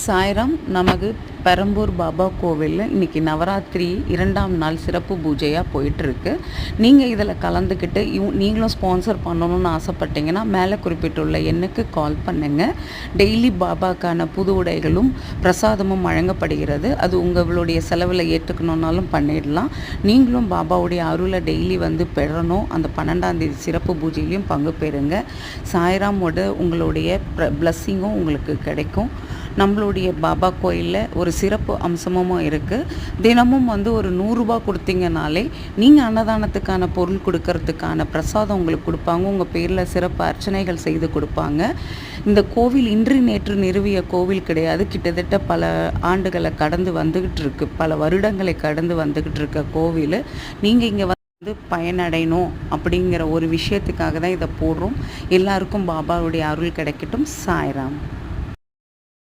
சாய்ராம். நமது பெரம்பூர் பாபா கோவிலில் இன்றைக்கி நவராத்திரி 2ஆம் நாள் சிறப்பு பூஜையாக போயிட்டுருக்கு. நீங்கள் இதில் கலந்துக்கிட்டு நீங்களும் ஸ்பான்சர் பண்ணணும்னு ஆசைப்பட்டீங்கன்னா மேலே குறிப்பிட்டுள்ள எண்ணுக்கு கால் பண்ணுங்கள். டெய்லி பாபாக்கான புது உடைகளும் பிரசாதமும் வழங்கப்படுகிறது. அது உங்களுடைய செலவில் ஏற்றுக்கணுன்னாலும் பண்ணிடலாம். நீங்களும் பாபாவுடைய அருளை டெய்லி வந்து பெறணும். அந்த 12ஆம் தேதி சிறப்பு பூஜையிலையும் பங்கு பெறுங்க. சாய்ராமோட உங்களுடைய பிளஸ்ஸிங்கும் உங்களுக்கு கிடைக்கும். நம்மளுடைய பாபா கோயிலில் ஒரு சிறப்பு அம்சமும் இருக்குது. தினமும் வந்து ஒரு 100 ரூபா கொடுத்தீங்கனாலே நீங்கள் அன்னதானத்துக்கான பொருள் கொடுக்கறதுக்கான பிரசாதம் உங்களுக்கு கொடுப்பாங்க. உங்கள் பேரில் சிறப்பு அர்ச்சனைகள் செய்து கொடுப்பாங்க. இந்த கோவில் இன்று நேற்று நிறுவிய கோவில் கிடையாது. கிட்டத்தட்ட பல ஆண்டுகளை கடந்து வந்துக்கிட்டு இருக்கு, பல வருடங்களை கடந்து வந்துக்கிட்டு இருக்க கோவில். நீங்கள் இங்கே வந்து பயனடையணும் அப்படிங்கிற ஒரு விஷயத்துக்காக தான் இதை போடுறோம். எல்லாருக்கும் பாபாவுடைய அருள் கிடைக்கட்டும். சாய்ராம்.